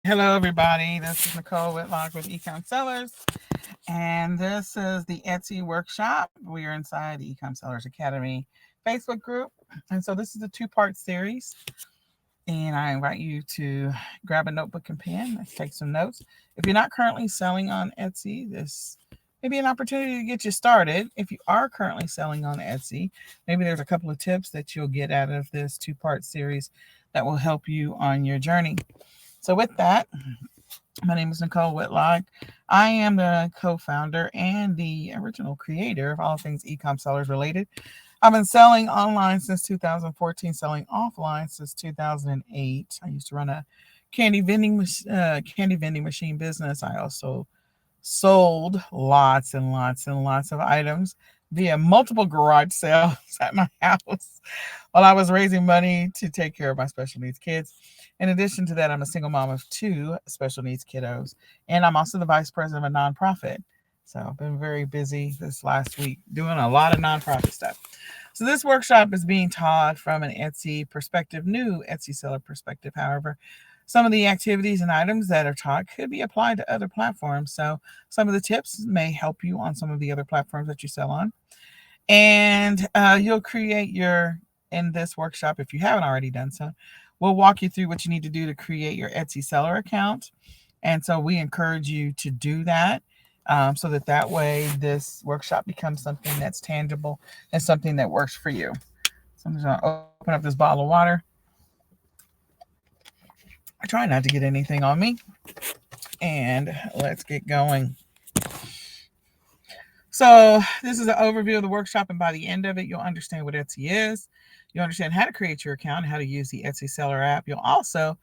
Hello, everybody. This is Nicole Whitlock with eCom Sellers, and this is the Etsy workshop. We are inside the eCom Sellers Academy Facebook group, and so this is a two-part series. And I invite you to grab a notebook and pen. Let's take some notes. If you're not currently selling on Etsy, this may be an opportunity to get you started. If you are currently selling on Etsy, maybe there's a couple of tips that you'll get out of this two-part series that will help you on your journey. So, with that, my name is Nicole Whitlock. I am the co founder and the original creator of all things ecom sellers related. I've been selling online since 2014, selling offline since 2008. I used to run a candy vending machine business. I also sold lots and lots and lots of items via multiple garage sales at my house while I was raising money to take care of my special needs kids. In addition to that, I'm a single mom of two special needs kiddos, and I'm also the vice president of a nonprofit. So I've been very busy this last week doing a lot of nonprofit stuff. So this workshop is being taught from an Etsy perspective, new Etsy seller perspective. However, some of the activities and items that are taught could be applied to other platforms. So some of the tips may help you on some of the other platforms that you sell on. And you'll create in this workshop, if you haven't already done so, we'll walk you through what you need to do to create your Etsy seller account. And so we encourage you to do that, so that way this workshop becomes something that's tangible and something that works for you. So I'm just going to open up this bottle of water. I try not to get anything on me. And let's get going. So this is an overview of the workshop, and by the end of it, you'll understand what Etsy is. You'll understand how to create your account and how to use the Etsy Seller app. You'll also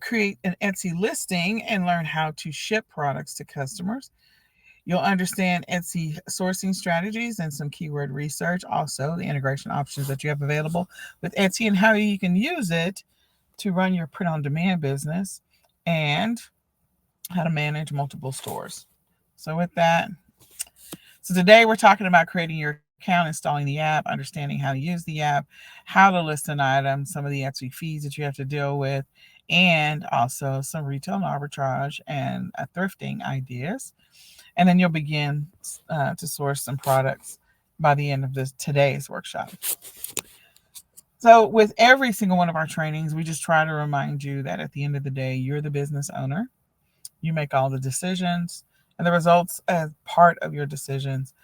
create an Etsy listing and learn how to ship products to customers. You'll understand Etsy sourcing strategies and some keyword research. Also, the integration options that you have available with Etsy and how you can use it to run your print-on-demand business, and how to manage multiple stores. So with that, so today we're talking about creating your account, installing the app, understanding how to use the app, how to list an item, some of the Etsy fees that you have to deal with, and also some retail and arbitrage and thrifting ideas. And then you'll begin to source some products by the end of today's workshop. So with every single one of our trainings, we just try to remind you that at the end of the day, you're the business owner. You make all the decisions, and the results as part of your decisions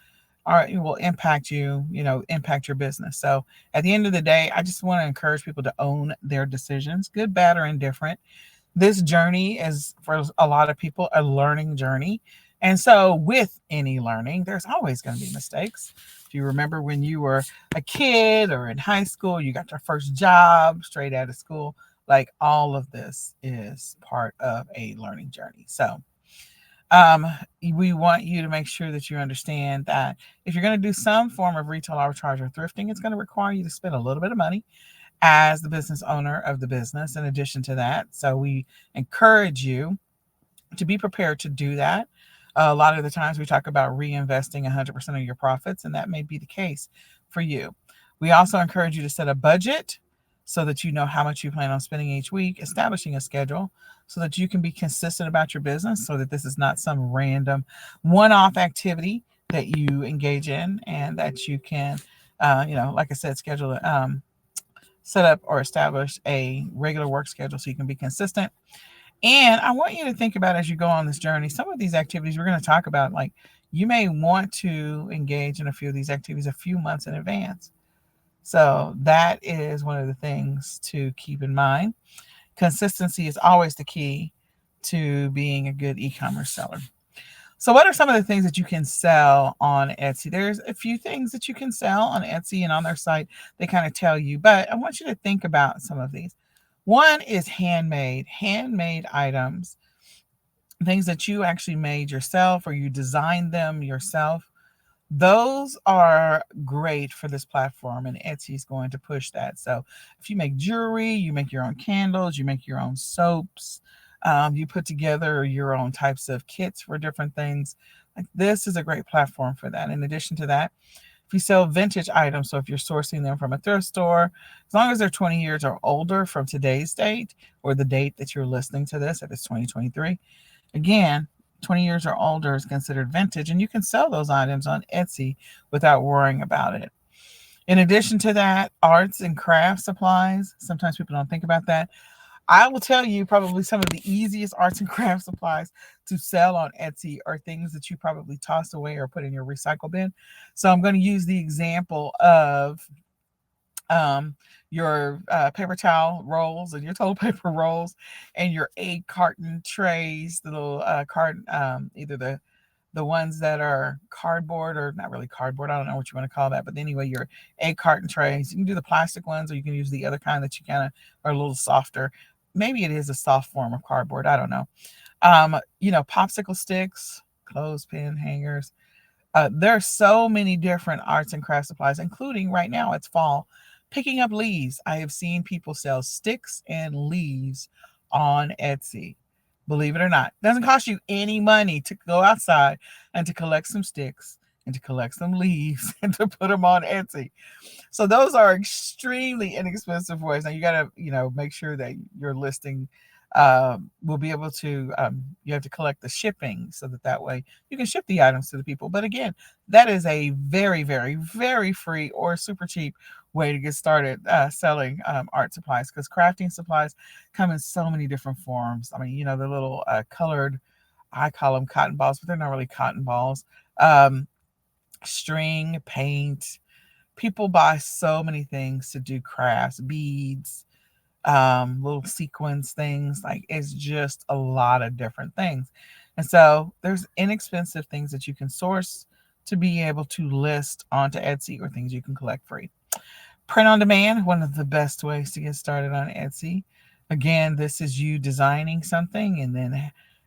will impact impact your business. So at the end of the day, I just want to encourage people to own their decisions, good, bad, or indifferent. This journey is, for a lot of people, a learning journey. And so with any learning, there's always going to be mistakes. If you remember when you were a kid or in high school, you got your first job straight out of school, like all of this is part of a learning journey. So we want you to make sure that you understand that if you're going to do some form of retail arbitrage or thrifting, it's going to require you to spend a little bit of money as the business owner of the business in addition to that. So we encourage you to be prepared to do that. A lot of the times we talk about reinvesting 100% of your profits, and that may be the case for you. We also encourage you to set a budget so that you know how much you plan on spending each week, establishing a schedule so that you can be consistent about your business, so that this is not some random one-off activity that you engage in, and that you can, like I said, set up or establish a regular work schedule so you can be consistent. And I want you to think about, as you go on this journey, some of these activities we're going to talk about, like you may want to engage in a few of these activities a few months in advance. So that is one of the things to keep in mind. Consistency is always the key to being a good e-commerce seller. So what are some of the things that you can sell on Etsy? There's a few things that you can sell on Etsy, and on their site, they kind of tell you, but I want you to think about some of these. One is handmade items, things that you actually made yourself or you designed them yourself. Those are great for this platform, and Etsy is going to push that. So if you make jewelry, you make your own candles, you make your own soaps, you put together your own types of kits for different things, like this is a great platform for that. In addition to that, If you sell vintage items, so if you're sourcing them from a thrift store, as long as they're 20 years or older from today's date or the date that you're listening to this, if it's 2023, again, 20 years or older is considered vintage, and you can sell those items on Etsy without worrying about it. In addition to that, arts and craft supplies. Sometimes people don't think about that. I will tell you probably some of the easiest arts and craft supplies to sell on Etsy are things that you probably toss away or put in your recycle bin. So I'm going to use the example of um, your paper towel rolls and your toilet paper rolls and your egg carton trays, the little carton, either the ones that are cardboard or not really cardboard. I don't know what you want to call that, but anyway, your egg carton trays. You can do the plastic ones, or you can use the other kind that you kind of are a little softer. Maybe it is a soft form of cardboard. I don't know. Popsicle sticks, clothespin hangers. There are so many different arts and craft supplies, including right now it's fall. Picking up leaves. I have seen people sell sticks and leaves on Etsy. Believe it or not, it doesn't cost you any money to go outside and to collect some sticks and to collect some leaves and to put them on Etsy. So those are extremely inexpensive ways. Now you got to, make sure that your listing will be able to. You have to collect the shipping so that way you can ship the items to the people. But again, that is a very, very, very free or super cheap way to get started selling art supplies, because crafting supplies come in so many different forms. I mean, the little colored, I call them cotton balls, but they're not really cotton balls. String, paint, people buy so many things to do crafts, beads, little sequins things. Like, it's just a lot of different things. And so there's inexpensive things that you can source to be able to list onto Etsy, or things you can collect free. Print on demand, one of the best ways to get started on Etsy. Again, this is you designing something,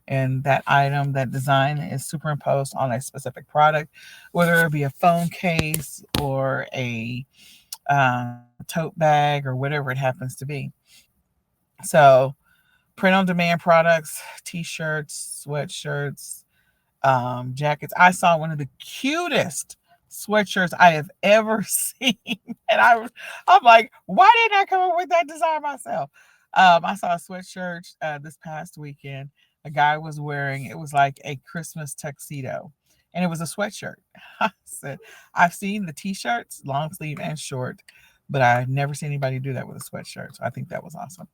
and that item, that design is superimposed on a specific product, whether it be a phone case or a tote bag or whatever it happens to be. So, print on demand products, t-shirts, sweatshirts, jackets. I saw one of the cutest sweatshirts I have ever seen, and I'm like, why didn't I come up with that design myself? I saw a sweatshirt this past weekend. A guy was wearing, it was like a Christmas tuxedo, and it was a sweatshirt. I said, I've seen the t-shirts, long sleeve and short, but I've never seen anybody do that with a sweatshirt. So I think that was awesome.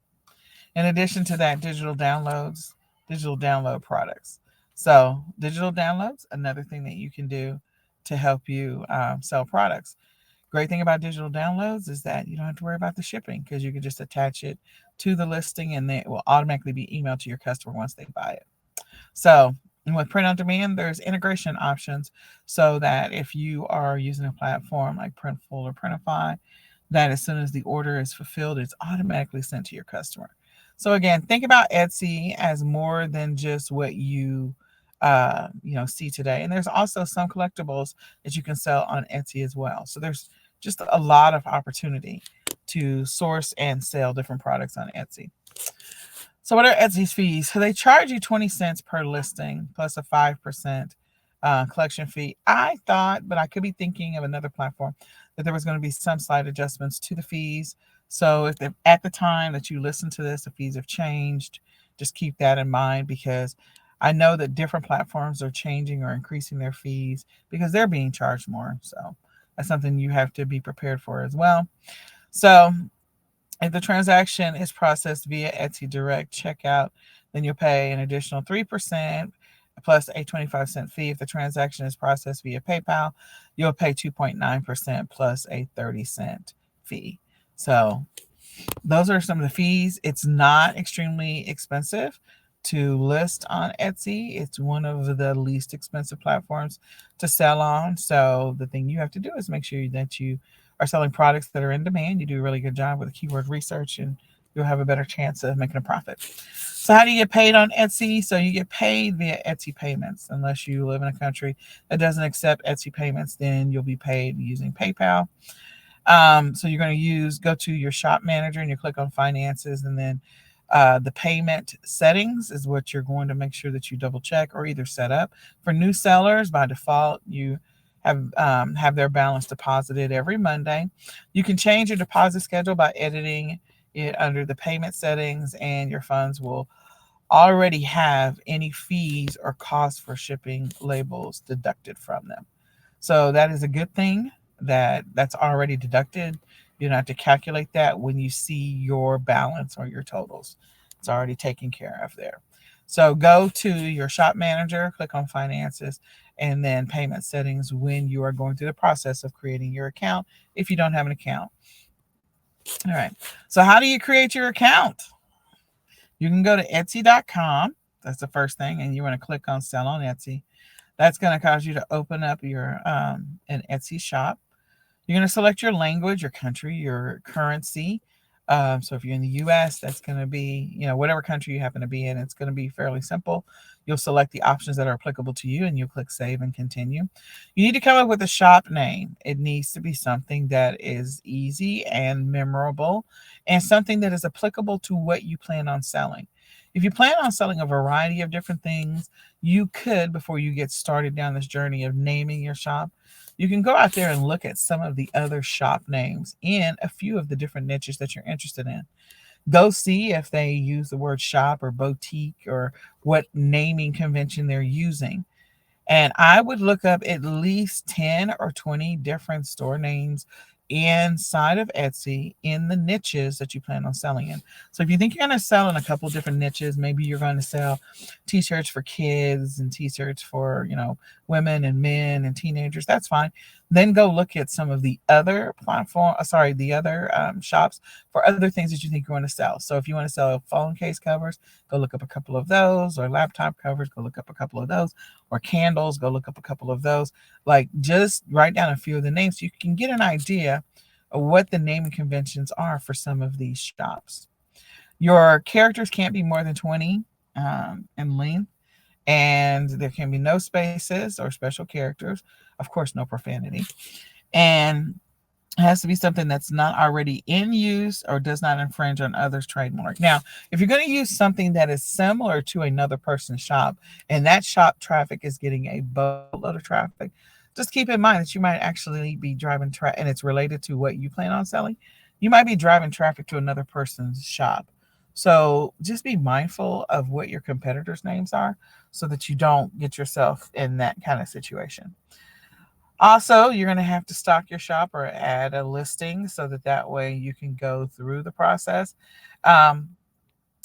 In addition to that, digital downloads, digital download products. So, digital downloads, another thing that you can do to help you sell products. Great thing about digital downloads is that you don't have to worry about the shipping, because you can just attach it to the listing and then it will automatically be emailed to your customer once they buy it. So, with print on demand, there's integration options, so that if you are using a platform like Printful or Printify, that as soon as the order is fulfilled, it's automatically sent to your customer. So again, think about Etsy as more than just what see today. And there's also some collectibles that you can sell on Etsy as well. So there's just a lot of opportunity to source and sell different products on Etsy. So what are Etsy's fees? So they charge you 20 cents per listing plus a 5% collection fee. I thought, but I could be thinking of another platform, that there was going to be some slight adjustments to the fees. So if at the time that you listen to this, the fees have changed, just keep that in mind, because I know that different platforms are changing or increasing their fees because they're being charged more. So that's something you have to be prepared for as well. So if the transaction is processed via Etsy Direct checkout, then you'll pay an additional 3% plus a 25-cent fee. If the transaction is processed via PayPal, you'll pay 2.9% plus a 30-cent fee. So those are some of the fees. It's not extremely expensive to list on Etsy. It's one of the least expensive platforms to sell on. So the thing you have to do is make sure that you are selling products that are in demand. You do a really good job with keyword research, and you'll have a better chance of making a profit. So how do you get paid on Etsy? So you get paid via Etsy payments. Unless you live in a country that doesn't accept Etsy payments, then you'll be paid using PayPal. So you're going to go to your shop manager and you click on finances, and then the payment settings is what you're going to make sure that you double check or either set up. For new sellers, by default, you have their balance deposited every Monday. You can change your deposit schedule by editing it under the payment settings, and your funds will already have any fees or costs for shipping labels deducted from them. So that is a good thing that that's already deducted. You don't have to calculate that when you see your balance or your totals. It's already taken care of there. So go to your shop manager, click on finances, and then payment settings when you are going through the process of creating your account if you don't have an account. All right. So how do you create your account? You can go to Etsy.com. That's the first thing, and you want to click on Sell on Etsy. That's going to cause you to open up your an Etsy shop. You're going to select your language, your country, your currency. So if you're in the U.S., that's going to be, whatever country you happen to be in. It's going to be fairly simple. You'll select the options that are applicable to you, and you'll click Save and Continue. You need to come up with a shop name. It needs to be something that is easy and memorable, and something that is applicable to what you plan on selling. If you plan on selling a variety of different things, you could, before you get started down this journey of naming your shop, you can go out there and look at some of the other shop names in a few of the different niches that you're interested in. Go see if they use the word shop or boutique or what naming convention they're using. And I would look up at least 10 or 20 different store names inside of Etsy in the niches that you plan on selling in. So if you think you're going to sell in a couple different niches, maybe you're going to sell t-shirts for kids and t-shirts for, women and men and teenagers, that's fine. Then go look at some of the other the other shops for other things that you think you want to sell. So if you want to sell phone case covers, go look up a couple of those, or laptop covers, go look up a couple of those, or candles, go look up a couple of those. Like, just write down a few of the names so you can get an idea of what the naming conventions are for some of these shops. Your characters can't be more than 20 in length, and there can be no spaces or special characters. Of course, no profanity. And it has to be something that's not already in use or does not infringe on others' trademark. Now, if you're going to use something that is similar to another person's shop, and that shop traffic is getting a boatload of traffic, just keep in mind that you might actually be driving traffic, and it's related to what you plan on selling. You might be driving traffic to another person's shop. So just be mindful of what your competitors' names are so that you don't get yourself in that kind of situation. Also, you're going to have to stock your shop or add a listing so that way you can go through the process, um,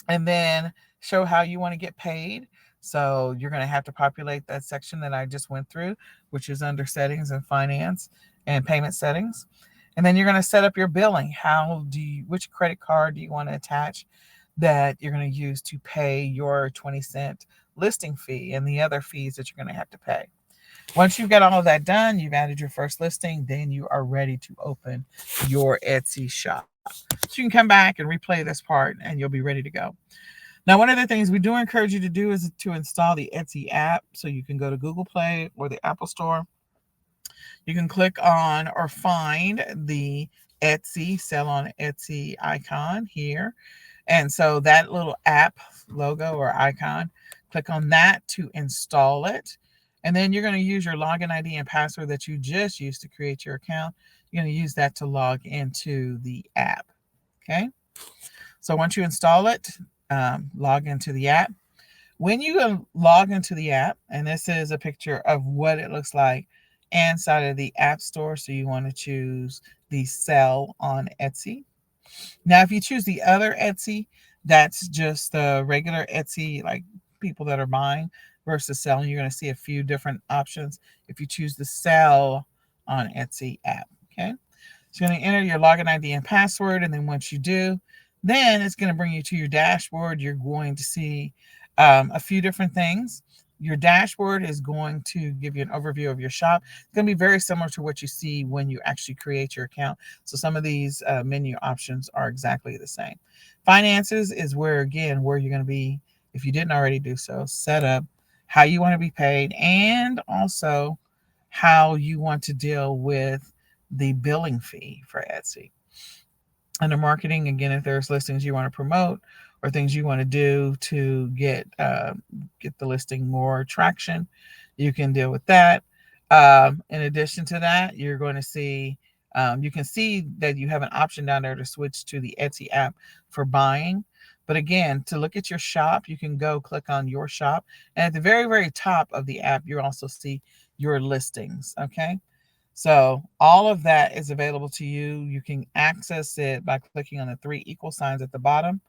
and then show how you want to get paid. So you're going to have to populate that section that I just went through, which is under settings and finance and payment settings. And then you're going to set up your billing. Which credit card do you want to attach that you're going to use to pay your 20-cent listing fee and the other fees that you're going to have to pay. Once you've got all of that done, you've added your first listing, then you are ready to open your Etsy shop. So you can come back and replay this part and you'll be ready to go. Now, one of the things we do encourage you to do is to install the Etsy app. So you can go to Google Play or the Apple Store. You can click on or find the Etsy, Sell on Etsy icon here. And so that little app logo or icon, click on that to install it. And then you're going to use your login ID and password that you just used to create your account. You're going to use that to log into the app. Okay. So once you install it, log into the app. When you log into the app, and this is a picture of what it looks like inside of the App Store. So you want to choose the Sell on Etsy. Now, if you choose the other Etsy, that's just the regular Etsy, like people that are buying versus selling. You're going to see a few different options if you choose the Sell on Etsy app. Okay. So you're going to enter your login ID and password. And then once you do, then it's going to bring you to your dashboard. You're going to see a few different things. Your dashboard is going to give you an overview of your shop. It's going to be very similar to what you see when you actually create your account. So some of these menu options are exactly the same. Finances is where you're going to be, if you didn't already do so, set up how you want to be paid and also how you want to deal with the billing fee for Etsy. Under marketing, again, if there's listings you want to promote or things you want to do to get the listing more traction, you can deal with that. In addition to that, you're going to see, you can see that you have an option down there to switch to the Etsy app for buying. But again, to look at your shop, you can go click on your shop. And at the very, very top of the app, you also see your listings. Okay. So all of that is available to you. You can access it by clicking on the three equal signs at the bottom.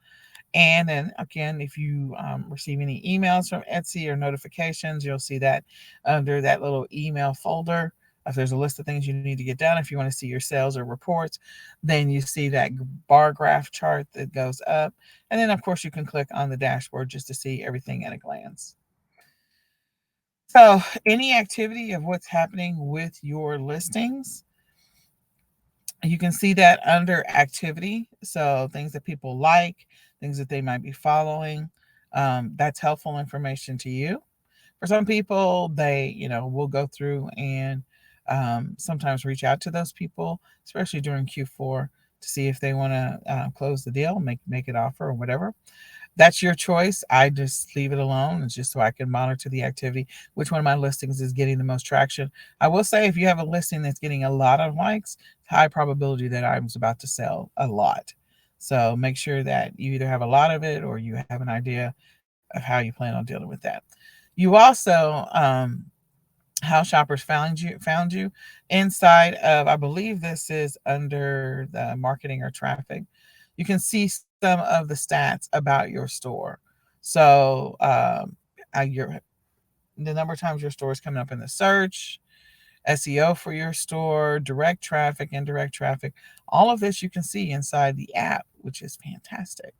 And then again, if you receive any emails from Etsy or notifications, you'll see that under that little email folder. If there's a list of things you need to get done, if you want to see your sales or reports, then you see that bar graph chart that goes up. And then, of course, you can click on the dashboard just to see everything at a glance. So, any activity of what's happening with your listings, you can see that under activity. So things that people like, things that they might be following, that's helpful information to you. For some people, they, will go through and sometimes reach out to those people, especially during Q4, to see if they want to close the deal, make it offer or whatever. That's your choice. I just leave it alone. It's just so I can monitor the activity, which one of my listings is getting the most traction. I will say if you have a listing that's getting a lot of likes, high probability that I'm about to sell a lot. So make sure that you either have a lot of it or you have an idea of how you plan on dealing with that. You also how shoppers found you inside of, I believe this is under the marketing or traffic. You can see some of the stats about your store. So the number of times your store is coming up in the search, SEO for your store, direct traffic, indirect traffic. All of this you can see inside the app, which is fantastic.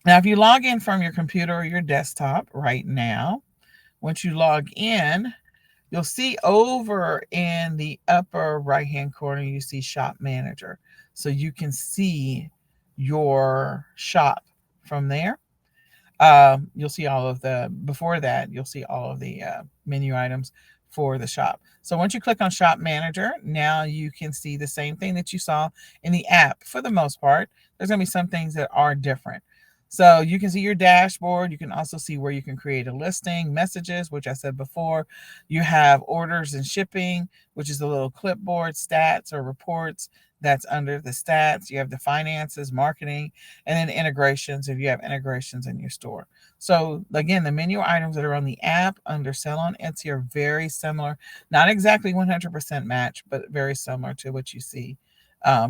Now, if you log in from your computer or your desktop right now, once you log in, you'll see over in the upper right-hand corner, you see Shop Manager. So you can see your shop from there. You'll see all of before that, you'll see all of the menu items for the shop. So once you click on Shop Manager, now you can see the same thing that you saw in the app for the most part. There's going to be some things that are different. So you can see your dashboard. You can also see where you can create a listing, messages, which I said before. You have orders and shipping, which is a little clipboard, stats or reports. That's under the stats. You have the finances, marketing, and then integrations if you have integrations in your store. So again, the menu items that are on the app under Sell on Etsy are very similar. Not exactly 100% match, but very similar to what you see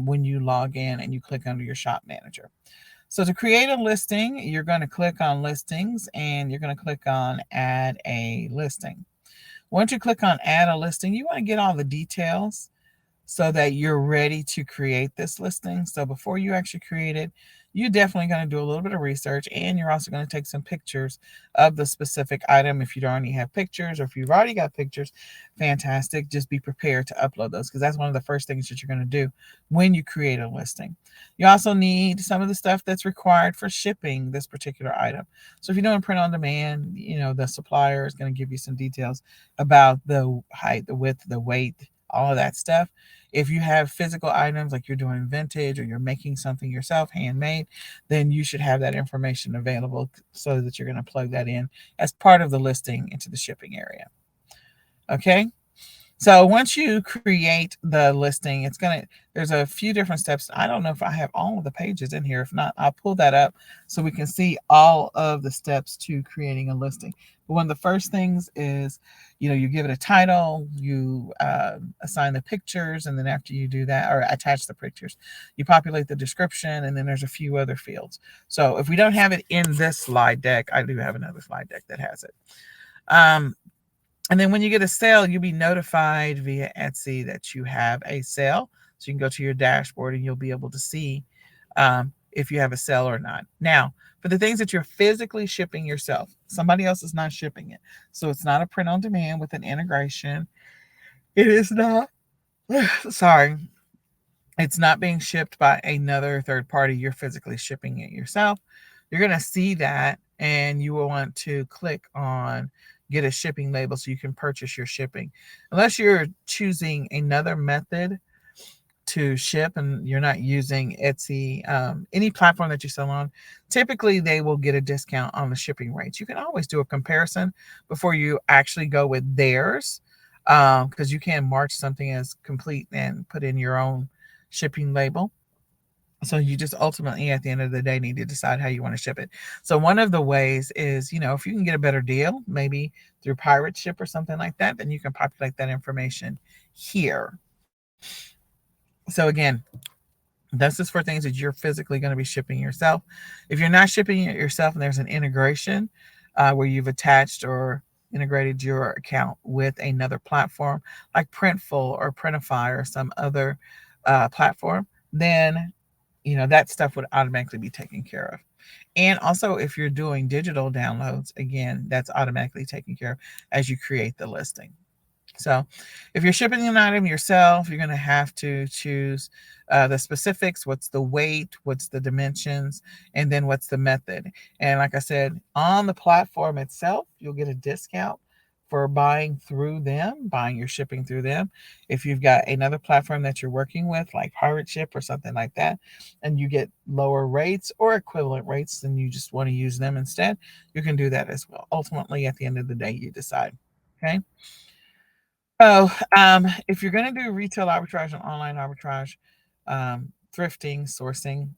when you log in and you click under your shop manager. So to create a listing, you're going to click on listings and you're going to click on add a listing. Once you click on add a listing, you want to get all the details so that you're ready to create this listing. So before you actually create it, you're definitely going to do a little bit of research, and you're also going to take some pictures of the specific item. If you don't already have pictures, or if you've already got pictures, fantastic. Just be prepared to upload those, because that's one of the first things that you're going to do when you create a listing. You also need some of the stuff that's required for shipping this particular item. So if you're doing print on demand, the supplier is going to give you some details about the height, the width, the weight, all of that stuff. If you have physical items like you're doing vintage or you're making something yourself, handmade, then you should have that information available so that you're going to plug that in as part of the listing into the shipping area. Okay. So once you create the listing, there's a few different steps. I don't know if I have all of the pages in here. If not, I'll pull that up so we can see all of the steps to creating a listing. But one of the first things is, you give it a title, you assign the pictures, and then after you do that, or attach the pictures, you populate the description, and then there's a few other fields. So if we don't have it in this slide deck, I do have another slide deck that has it. And then when you get a sale, you'll be notified via Etsy that you have a sale. So you can go to your dashboard and you'll be able to see if you have a sale or not. Now, for the things that you're physically shipping yourself, somebody else is not shipping it. So it's not a print on demand with an integration. It is not, sorry, it's not being shipped by another third party. You're physically shipping it yourself. You're going to see that, and you will want to click on get a shipping label so you can purchase your shipping. Unless you're choosing another method to ship and you're not using Etsy, any platform that you sell on, typically they will get a discount on the shipping rates. You can always do a comparison before you actually go with theirs. because you can mark something as complete and put in your own shipping label. So you just ultimately at the end of the day need to decide how you want to ship it. So one of the ways is, if you can get a better deal, maybe through pirate ship or something like that, then you can populate that information here. So again, this is for things that you're physically going to be shipping yourself. If you're not shipping it yourself and there's an integration where you've attached or integrated your account with another platform like Printful or Printify or some other platform, then that stuff would automatically be taken care of. And also, if you're doing digital downloads, again, that's automatically taken care of as you create the listing. So, if you're shipping an item yourself, you're going to have to choose the specifics. What's the weight? What's the dimensions? And then what's the method? And like I said, on the platform itself, you'll get a discount for buying through them, buying your shipping through them. If you've got another platform that you're working with, like Pirate Ship or something like that, and you get lower rates or equivalent rates, then you just want to use them instead, you can do that as well. Ultimately, at the end of the day, you decide. Okay. So, if you're going to do retail arbitrage and online arbitrage, thrifting, sourcing,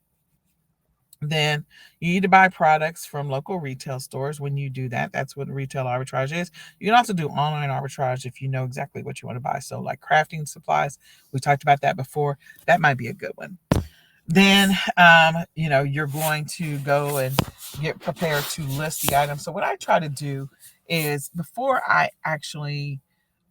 then you need to buy products from local retail stores. When you do that, that's what retail arbitrage is. You can also do online arbitrage if you know exactly what you want to buy. So, like crafting supplies, we talked about that before. That might be a good one. Then, you're going to go and get prepared to list the item. So, what I try to do is before I actually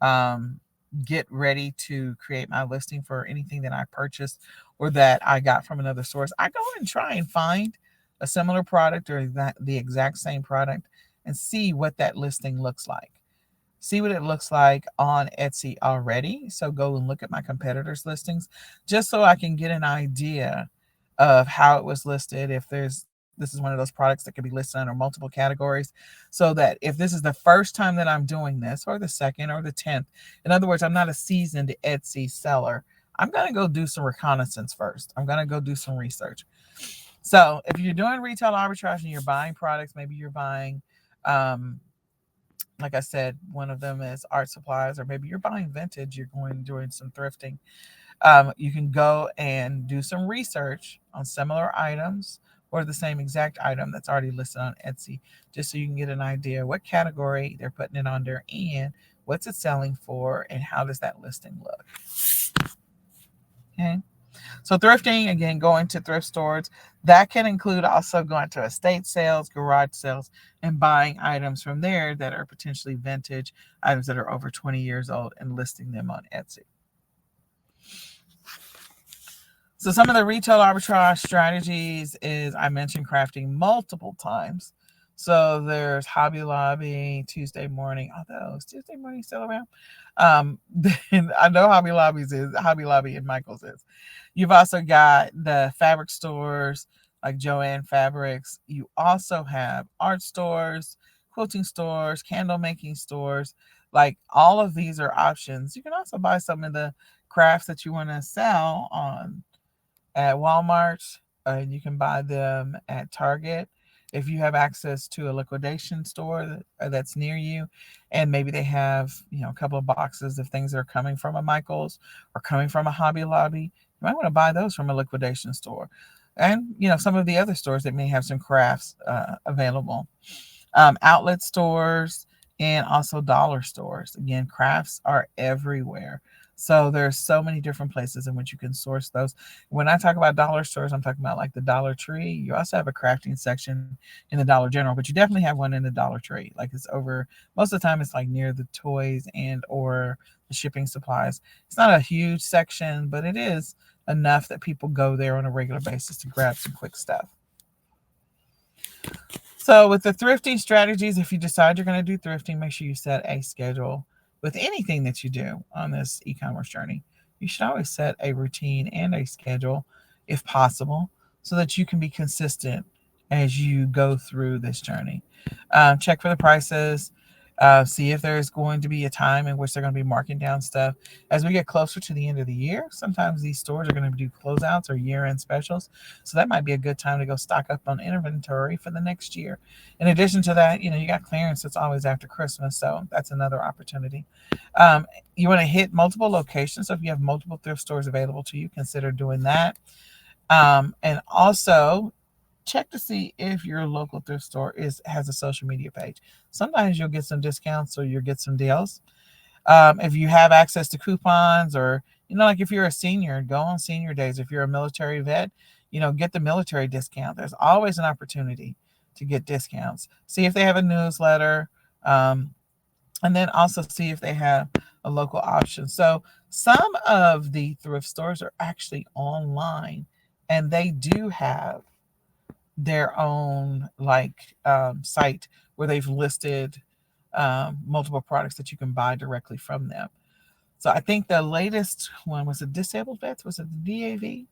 um, get ready to create my listing for anything that I purchased or that I got from another source, I go and try and find a similar product or the exact same product and see what that listing looks like. See what it looks like on Etsy already. So go and look at my competitors' listings just so I can get an idea of how it was listed. If this is one of those products that can be listed under multiple categories, so that if this is the first time that I'm doing this, or the second, or the 10th, in other words, I'm not a seasoned Etsy seller, I'm going to go do some reconnaissance first. I'm going to go do some research. So if you're doing retail arbitrage and you're buying products, maybe you're buying, like I said, one of them is art supplies, or maybe you're buying vintage, you're going doing some thrifting. You can go and do some research on similar items or the same exact item that's already listed on Etsy, just so you can get an idea what category they're putting it under and what's it selling for and how does that listing look. Okay. So thrifting, again, going to thrift stores, that can include also going to estate sales, garage sales, and buying items from there that are potentially vintage, items that are over 20 years old, and listing them on Etsy. So some of the retail arbitrage strategies is I mentioned crafting multiple times. So there's Hobby Lobby, Tuesday morning. Although is Tuesday morning still around? Then I know Hobby Lobby and Michael's is. You've also got the fabric stores like Joann Fabrics. You also have art stores, quilting stores, candle making stores. Like all of these are options. You can also buy some of the crafts that you want to sell on at Walmart. You can buy them at Target. If you have access to a liquidation store that's near you, and maybe they have a couple of boxes of things that are coming from a Michael's or coming from a Hobby Lobby, you might want to buy those from a liquidation store, and some of the other stores that may have some crafts available. Outlet stores and also dollar stores. Again, crafts are everywhere. So there's so many different places in which you can source those. When I talk about dollar stores, I'm talking about like the Dollar Tree. You also have a crafting section in the Dollar General, but you definitely have one in the Dollar Tree. Like it's over most of the time it's like near the toys and or the shipping supplies. It's not a huge section, but it is enough that people go there on a regular basis to grab some quick stuff. So with the thrifting strategies, if you decide you're going to do thrifting, make sure you set a schedule. With anything that you do on this e-commerce journey, you should always set a routine and a schedule if possible so that you can be consistent as you go through this journey. Check for the prices. See if there's going to be a time in which they're going to be marking down stuff. As we get closer to the end of the year, sometimes these stores are going to do closeouts or year-end specials. So that might be a good time to go stock up on inventory for the next year. In addition to that, you got clearance that's always after Christmas. So that's another opportunity. Um, you want to hit multiple locations. So if you have multiple thrift stores available to you, consider doing that. And also check to see if your local thrift store has a social media page. Sometimes you'll get some discounts or you'll get some deals. If you have access to coupons, or like if you're a senior, go on senior days. If you're a military vet, get the military discount. There's always an opportunity to get discounts. See if they have a newsletter, and then also see if they have a local option. So some of the thrift stores are actually online, and they do have their own site where they've listed multiple products that you can buy directly from them. So I think the latest one was a Disabled Vets. Was it the DAV?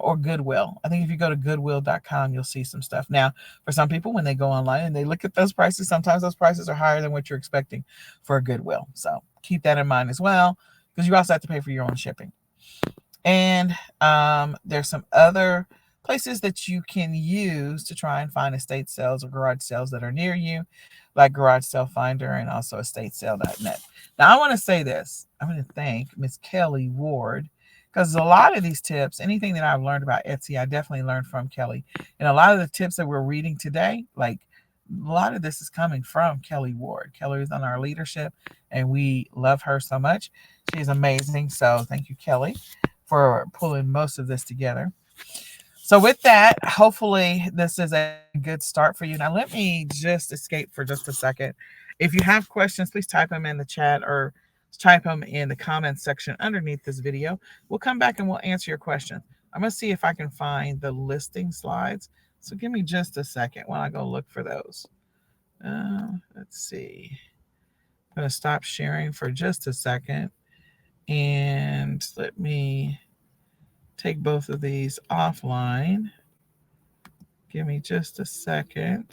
Or Goodwill. I think if you go to goodwill.com, you'll see some stuff. Now, for some people, when they go online and they look at those prices, sometimes those prices are higher than what you're expecting for a Goodwill. So keep that in mind as well, because you also have to pay for your own shipping. And there's some other places that you can use to try and find estate sales or garage sales that are near you, like Garage Sale Finder and also estatesale.net. Now, I want to say this. I want to thank Miss Kelly Ward, because a lot of these tips, anything that I've learned about Etsy, I definitely learned from Kelly. And a lot of the tips that we're reading today, like a lot of this is coming from Kelly Ward. Kelly is on our leadership, and we love her so much. She's amazing. So thank you, Kelly, for pulling most of this together. So with that, hopefully this is a good start for you. Now let me just escape for just a second. If you have questions, please type them in the chat or type them in the comments section underneath this video. We'll come back and we'll answer your questions. I'm going to see if I can find the listing slides. So give me just a second while I go look for those. Let's see. I'm going to stop sharing for just a second. And let me take both of these offline. Give me just a second.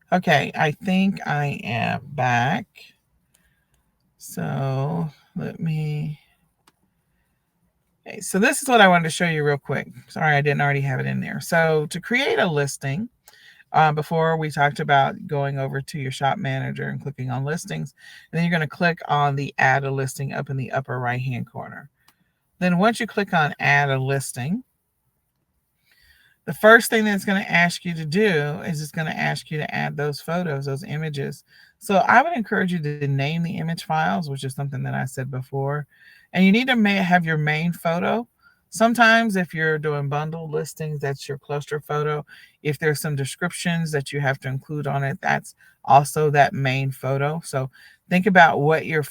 Okay, I think I am back. So let me. Okay, so this is what I wanted to show you real quick. Sorry, I didn't already have it in there. So to create a listing, before we talked about going over to your shop manager and clicking on listings, and then you're going to click on the add a listing up in the upper right hand corner. Then once you click on add a listing, the first thing that it's going to ask you to do is it's going to ask you to add those photos, those images. So I would encourage you to name the image files, which is something that I said before. And you need to have your main photo. Sometimes if you're doing bundle listings, that's your cluster photo. If there's some descriptions that you have to include on it, that's also that main photo. So think about what your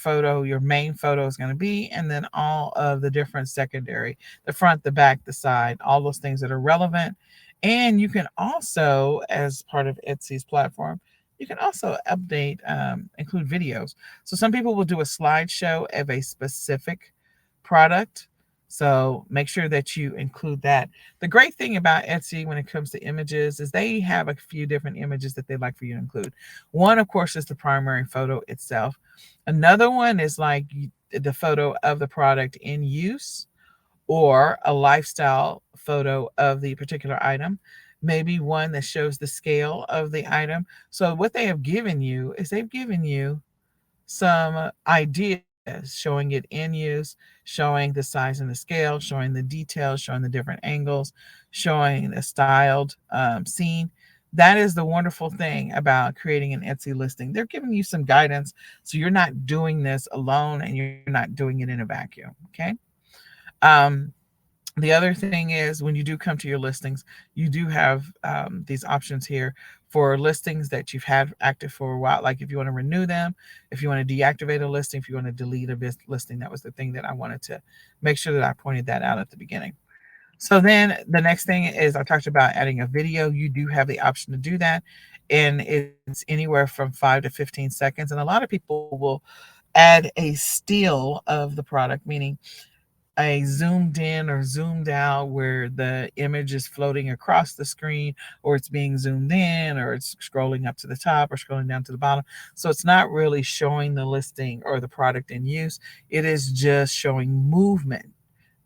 main photo is going to be, and then all of the different secondary, the front, the back, the side, all those things that are relevant. And you can also, as part of Etsy's platform, you can also update, include videos. So some people will do a slideshow of a specific product. So make sure that you include that. The great thing about Etsy when it comes to images is they have a few different images that they'd like for you to include. One, of course, is the primary photo itself. Another one is like the photo of the product in use, or a lifestyle photo of the particular item, maybe one that shows the scale of the item. So what they have given you is they've given you some ideas, showing it in use, showing the size and the scale, showing the details, showing the different angles, showing a styled scene. That is the wonderful thing about creating an Etsy listing. They're giving you some guidance, so you're not doing this alone and you're not doing it in a vacuum. Okay. Um, the other thing is when you do come to your listings, you do have these options here for listings that you've had active for a while. Like if you want to renew them, if you want to deactivate a listing, if you want to delete a listing. That was the thing that I wanted to make sure that I pointed that out at the beginning. So then the next thing is I talked about adding a video. You do have the option to do that. And it's anywhere from 5 to 15 seconds. And a lot of people will add a still of the product, meaning a zoomed in or zoomed out where the image is floating across the screen, or it's being zoomed in, or it's scrolling up to the top or scrolling down to the bottom. So it's not really showing the listing or the product in use. It is just showing movement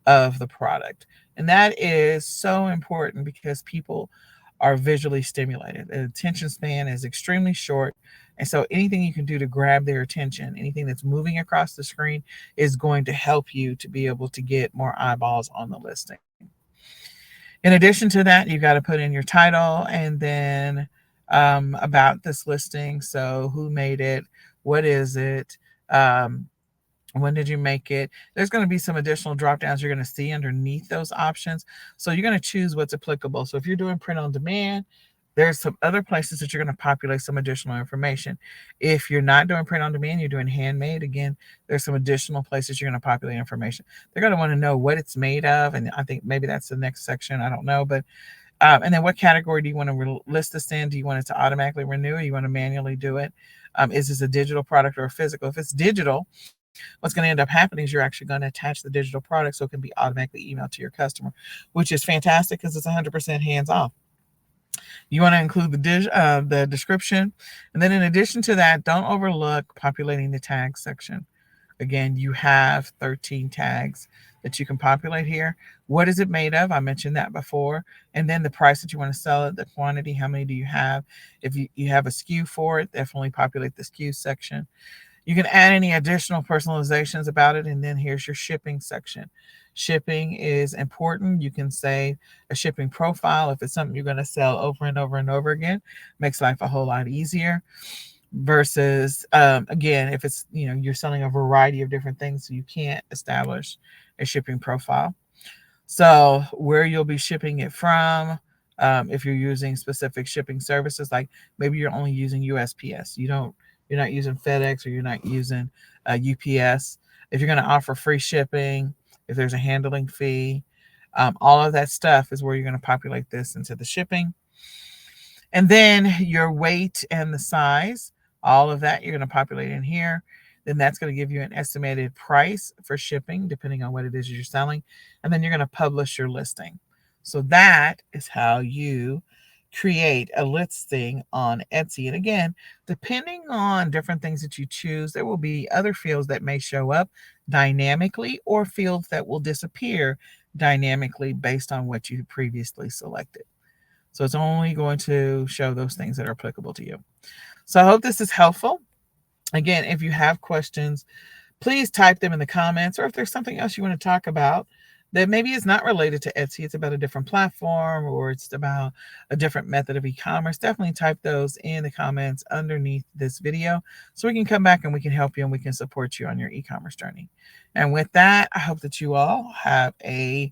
of the product. And that is so important because people are visually stimulated. The attention span is extremely short. And so anything you can do to grab their attention, anything that's moving across the screen, is going to help you to be able to get more eyeballs on the listing. In addition to that, you got to put in your title and then about this listing. So who made it? What is it? Um, when did you make it? There's going to be some additional drop downs you're going to see underneath those options. So you're going to choose what's applicable. So if you're doing print on demand, there's some other places that you're going to populate some additional information. If you're not doing print on demand, you're doing handmade, again, there's some additional places you're going to populate information. They're going to want to know what it's made of. And I think maybe that's the next section. I don't know. But and then what category do you want to list this in? Do you want it to automatically renew, or you want to manually do it? Is this a digital product or a physical? If it's digital, what's going to end up happening is you're actually going to attach the digital product so it can be automatically emailed to your customer, which is fantastic because it's 100% hands off. You want to include the description. And then in addition to that, don't overlook populating the tag section. Again, you have 13 tags that you can populate here. What is it made of? I mentioned that before. And then the price that you want to sell it, the quantity, how many do you have? If you have a SKU for it, definitely populate the SKU section. You can add any additional personalizations about it. And then here's your shipping section. Shipping is important. You can say a shipping profile if it's something you're going to sell over and over and over again. Makes life a whole lot easier. Versus again, if it's you're selling a variety of different things, so you can't establish a shipping profile. So where you'll be shipping it from, if you're using specific shipping services, like maybe you're only using USPS, you're not using FedEx, or you're not using UPS. If you're going to offer free shipping, if there's a handling fee, all of that stuff is where you're going to populate this into the shipping. And then your weight and the size, all of that you're going to populate in here. Then that's going to give you an estimated price for shipping, depending on what it is you're selling. And then you're going to publish your listing. So that is how you create a listing on Etsy. And again, depending on different things that you choose, there will be other fields that may show up dynamically, or fields that will disappear dynamically based on what you previously selected. So it's only going to show those things that are applicable to you. So I hope this is helpful. Again, if you have questions, please type them in the comments, or if there's something else you want to talk about that maybe is not related to Etsy, it's about a different platform, or it's about a different method of e-commerce, definitely type those in the comments underneath this video so we can come back and we can help you and we can support you on your e-commerce journey. And with that, I hope that you all have a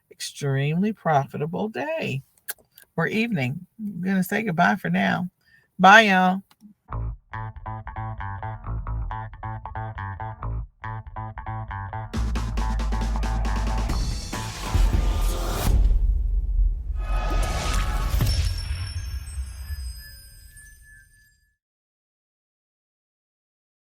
extremely profitable day or evening. I'm going to say goodbye for now. Bye, y'all.